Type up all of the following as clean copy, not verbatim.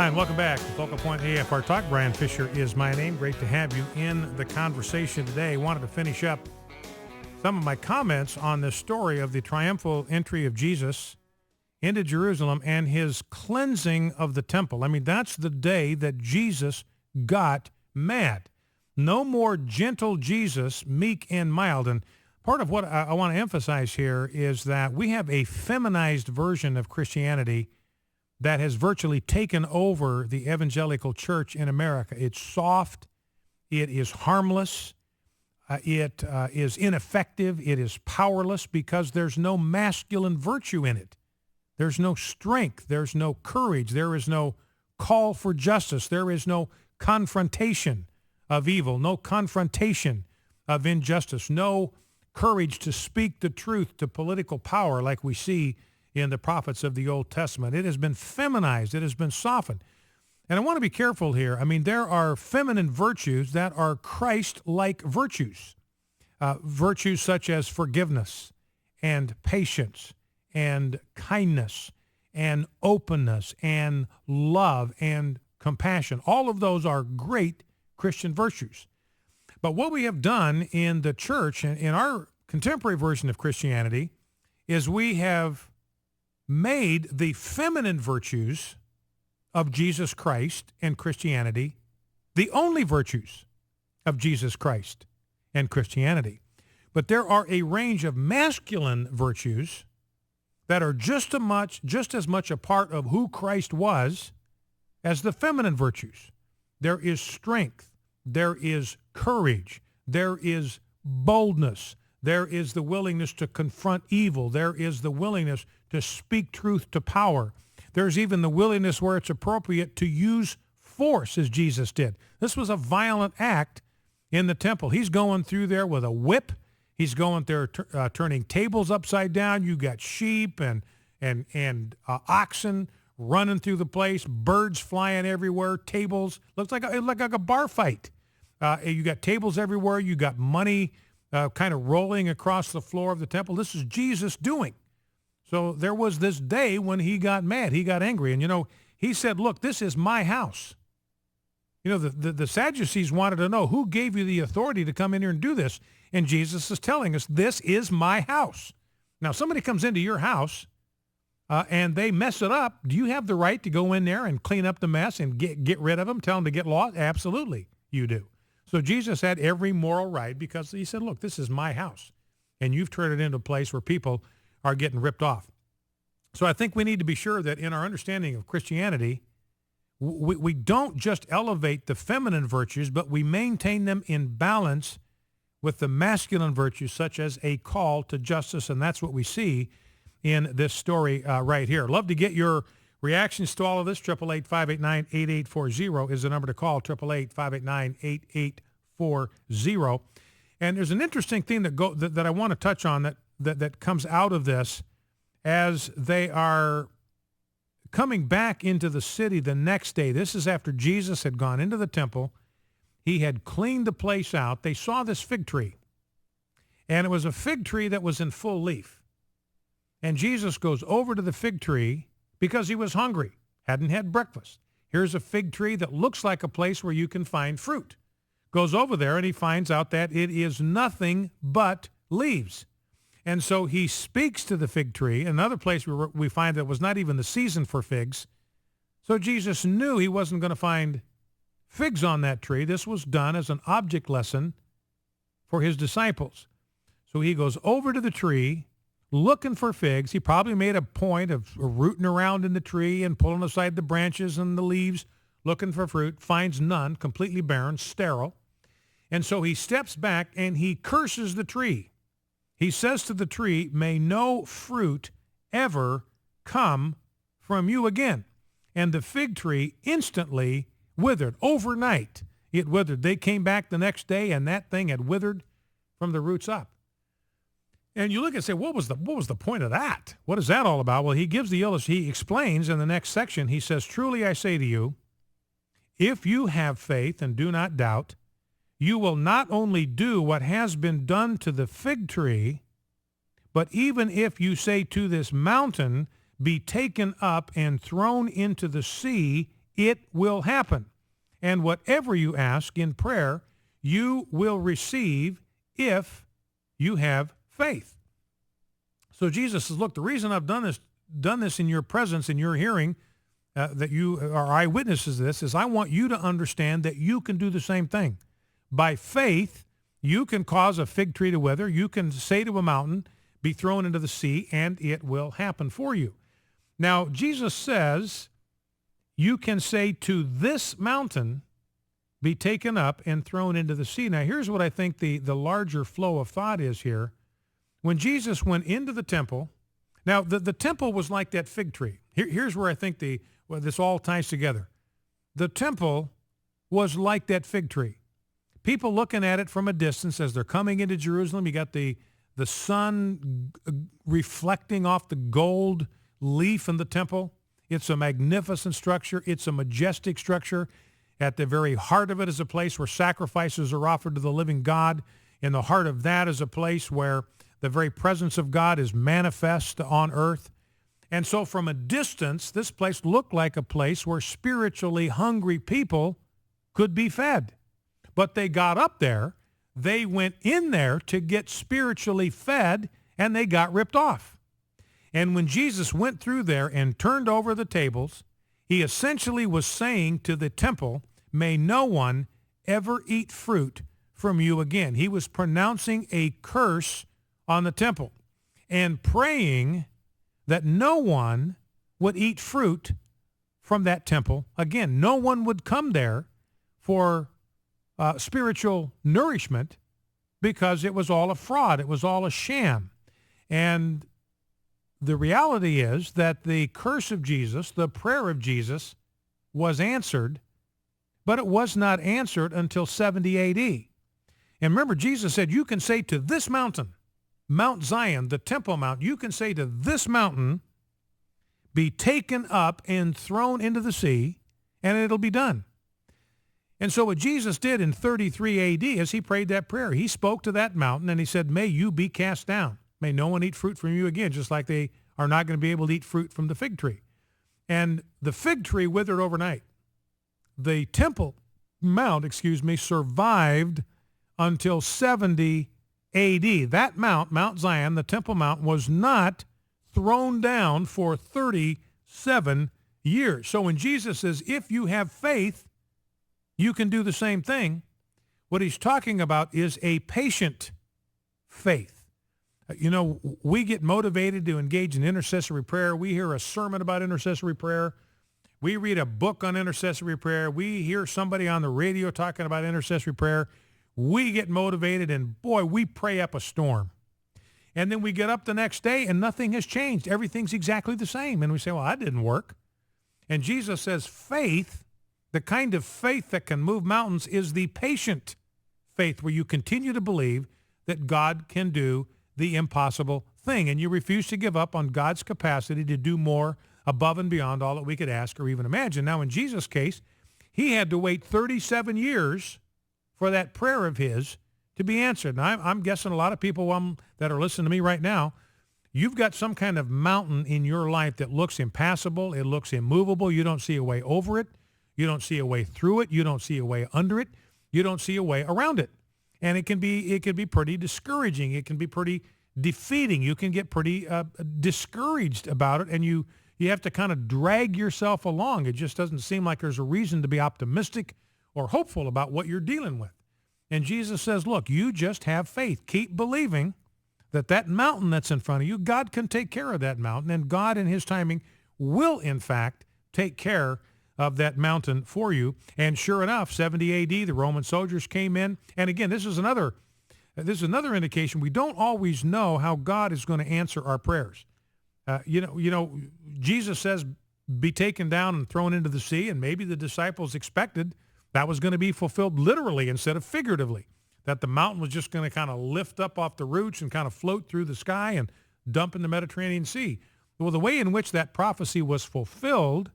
Hi, and welcome back to Focal Point AFR Talk. Brian Fisher is my name. Great to have you in the conversation today. Wanted to finish up some of my comments on the story of the triumphal entry of Jesus into Jerusalem and his cleansing of the temple. I mean, that's the day that Jesus got mad. No more gentle Jesus, meek and mild. And part of what I want to emphasize here is that we have a feminized version of Christianity that has virtually taken over the evangelical church in America. It's soft, it is harmless, it is ineffective, it is powerless because there's no masculine virtue in it. There's no strength, there's no courage, there is no call for justice, there is no confrontation of evil, no confrontation of injustice, no courage to speak the truth to political power like we see in the prophets of the Old Testament. It has been feminized. It has been softened. And I want to be careful here. I mean, there are feminine virtues that are Christ-like virtues. Virtues such as forgiveness and patience and kindness and openness and love and compassion. All of those are great Christian virtues. But what we have done in the church, in our contemporary version of Christianity, is we have made the feminine virtues of Jesus Christ and Christianity the only virtues of Jesus Christ and Christianity. But there are a range of masculine virtues that are just as much a part of who Christ was as the feminine virtues. There is strength, there is courage, there is boldness, there is the willingness to confront evil, there is the willingness to speak truth to power. There's even the willingness where it's appropriate to use force as Jesus did. This was a violent act in the temple. He's going through there with a whip. He's going there turning tables upside down. You got sheep and oxen running through the place, birds flying everywhere, tables. Looks like a bar fight. You got tables everywhere. You got money kind of rolling across the floor of the temple. This is Jesus doing. So there was this day when he got mad. He got angry. And, he said, look, this is my house. The Sadducees wanted to know, who gave you the authority to come in here and do this? And Jesus is telling us, this is my house. Now, somebody comes into your house and they mess it up. Do you have the right to go in there and clean up the mess and get rid of them, tell them to get lost? Absolutely, you do. So Jesus had every moral right because he said, look, this is my house. And you've turned it into a place where people are getting ripped off. So I think we need to be sure that in our understanding of Christianity, we don't just elevate the feminine virtues, but we maintain them in balance with the masculine virtues, such as a call to justice. And that's what we see in this story right here. Love to get your reactions to all of this. 888-589-8840 is the number to call, 888-589-8840. And there's an interesting thing that I want to touch on that comes out of this as they are coming back into the city the next day. This is after Jesus had gone into the temple. He had cleaned the place out. They saw this fig tree, and it was a fig tree that was in full leaf. And Jesus goes over to the fig tree because he was hungry, hadn't had breakfast. Here's a fig tree that looks like a place where you can find fruit. Goes over there, and he finds out that it is nothing but leaves. And so he speaks to the fig tree, another place where we find that it was not even the season for figs. So Jesus knew he wasn't going to find figs on that tree. This was done as an object lesson for his disciples. So he goes over to the tree looking for figs. He probably made a point of rooting around in the tree and pulling aside the branches and the leaves, looking for fruit, finds none, completely barren, sterile. And so he steps back and he curses the tree. He says to the tree, may no fruit ever come from you again. And the fig tree instantly withered. Overnight, it withered. They came back the next day, and that thing had withered from the roots up. And you look and say, what was the point of that? What is that all about? Well, he gives he explains in the next section. He says, truly I say to you, if you have faith and do not doubt, you will not only do what has been done to the fig tree, but even if you say to this mountain, be taken up and thrown into the sea, it will happen. And whatever you ask in prayer, you will receive if you have faith. So Jesus says, look, the reason I've done this in your presence, in your hearing, that you are eyewitnesses of this, is I want you to understand that you can do the same thing. By faith, you can cause a fig tree to wither. You can say to a mountain, be thrown into the sea, and it will happen for you. Now, Jesus says, you can say to this mountain, be taken up and thrown into the sea. Now, here's what I think the larger flow of thought is here. When Jesus went into the temple, now the temple was like that fig tree. Here's where I think this all ties together. The temple was like that fig tree. People looking at it from a distance as they're coming into Jerusalem, you got the sun reflecting off the gold leaf in the temple. It's a magnificent structure. It's a majestic structure. At the very heart of it is a place where sacrifices are offered to the living God. In the heart of that is a place where the very presence of God is manifest on earth. And so from a distance, this place looked like a place where spiritually hungry people could be fed. But they got up there, they went in there to get spiritually fed, and they got ripped off. And when Jesus went through there and turned over the tables, he essentially was saying to the temple, may no one ever eat fruit from you again. He was pronouncing a curse on the temple and praying that no one would eat fruit from that temple again. No one would come there for spiritual nourishment because it was all a fraud. It was all a sham. And the reality is that the curse of Jesus, the prayer of Jesus, was answered, but it was not answered until 70 A.D. And remember, Jesus said, you can say to this mountain, Mount Zion, the Temple Mount, you can say to this mountain, be taken up and thrown into the sea, and it'll be done. And so what Jesus did in 33 A.D. is he prayed that prayer. He spoke to that mountain, and he said, may you be cast down. May no one eat fruit from you again, just like they are not going to be able to eat fruit from the fig tree. And the fig tree withered overnight. The Temple Mount, survived until 70 A.D. That mount, Mount Zion, the Temple Mount, was not thrown down for 37 years. So when Jesus says, if you have faith, you can do the same thing, what he's talking about is a patient faith. You know, we get motivated to engage in intercessory prayer. We hear a sermon about intercessory prayer. We read a book on intercessory prayer. We hear somebody on the radio talking about intercessory prayer. We get motivated, and boy, we pray up a storm. And then we get up the next day and nothing has changed. Everything's exactly the same. And we say, well, that didn't work. And Jesus says faith, the kind of faith that can move mountains, is the patient faith where you continue to believe that God can do the impossible thing. And you refuse to give up on God's capacity to do more above and beyond all that we could ask or even imagine. Now, in Jesus' case, he had to wait 37 years for that prayer of his to be answered. Now, I'm guessing a lot of people that are listening to me right now, you've got some kind of mountain in your life that looks impassable. It looks immovable. You don't see a way over it. You don't see a way through it. You don't see a way under it. You don't see a way around it. And it can be pretty discouraging. It can be pretty defeating. You can get pretty discouraged about it, and you have to kind of drag yourself along. It just doesn't seem like there's a reason to be optimistic or hopeful about what you're dealing with. And Jesus says, look, you just have faith. Keep believing that mountain that's in front of you, God can take care of that mountain, and God in his timing will, in fact, take care of that mountain for you. And sure enough, 70 A.D., the Roman soldiers came in. And again, this is another indication. We don't always know how God is going to answer our prayers. Jesus says, be taken down and thrown into the sea, and maybe the disciples expected that was going to be fulfilled literally instead of figuratively, that the mountain was just going to kind of lift up off the roots and kind of float through the sky and dump in the Mediterranean Sea. Well, the way in which that prophecy was fulfilled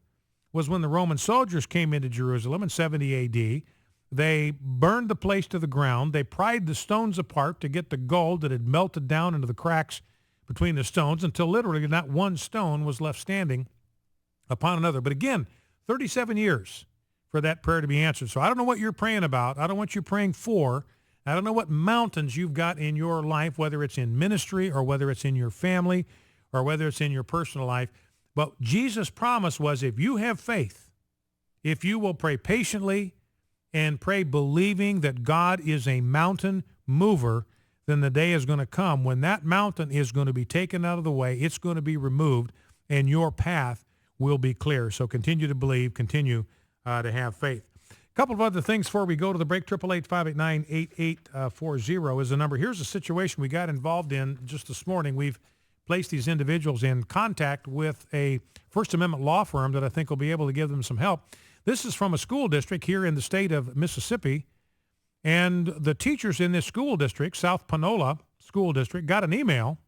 was when the Roman soldiers came into Jerusalem in 70 A.D. They burned the place to the ground. They pried the stones apart to get the gold that had melted down into the cracks between the stones until literally not one stone was left standing upon another. But again, 37 years for that prayer to be answered. So I don't know what you're praying about. I don't know what you're praying for. I don't know what mountains you've got in your life, whether it's in ministry or whether it's in your family or whether it's in your personal life. But Jesus' promise was if you have faith, if you will pray patiently and pray believing that God is a mountain mover, then the day is going to come when that mountain is going to be taken out of the way. It's going to be removed, and your path will be clear. So continue to believe, continue to have faith. A couple of other things before we go to the break. 888-589-8840 is the number. Here's a situation we got involved in just this morning. We've placed these individuals in contact with a First Amendment law firm that I think will be able to give them some help. This is from a school district here in the state of Mississippi, and the teachers in this school district, South Panola School District, got an email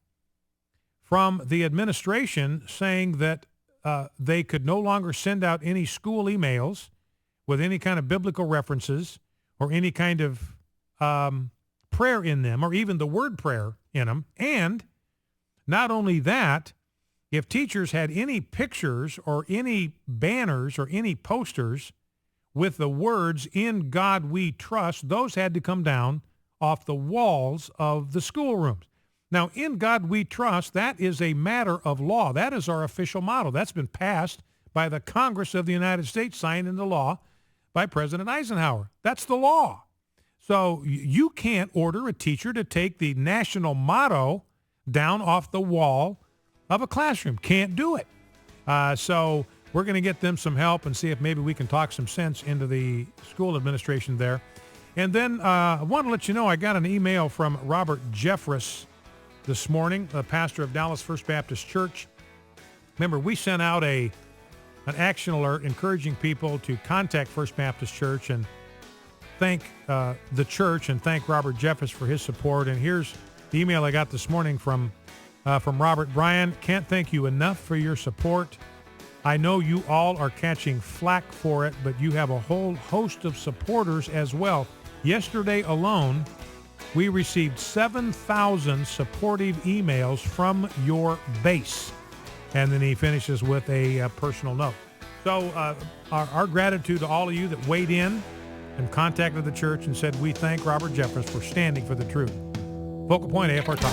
from the administration saying that they could no longer send out any school emails with any kind of biblical references or any kind of prayer in them or even the word prayer in them. And not only that, if teachers had any pictures or any banners or any posters with the words "In God We Trust," those had to come down off the walls of the schoolrooms. Now, "In God We Trust," that is a matter of law. That is our official motto. That's been passed by the Congress of the United States, signed into law by President Eisenhower. That's the law. So you can't order a teacher to take the national motto down off the wall of a classroom. Can't do it. So we're going to get them some help and see if maybe we can talk some sense into the school administration there. And then I want to let you know I got an email from Robert Jeffress this morning, the pastor of Dallas First Baptist Church. Remember, we sent out an action alert encouraging people to contact First Baptist Church and thank the church and thank Robert Jeffress for his support. And here's the email I got this morning from Robert. Brian, can't thank you enough for your support. I know you all are catching flack for it, but you have a whole host of supporters as well. Yesterday alone, we received 7,000 supportive emails from your base. And then he finishes with a personal note. So our gratitude to all of you that weighed in and contacted the church and said, we thank Robert Jeffress for standing for the truth. Focal Point AFR Talk.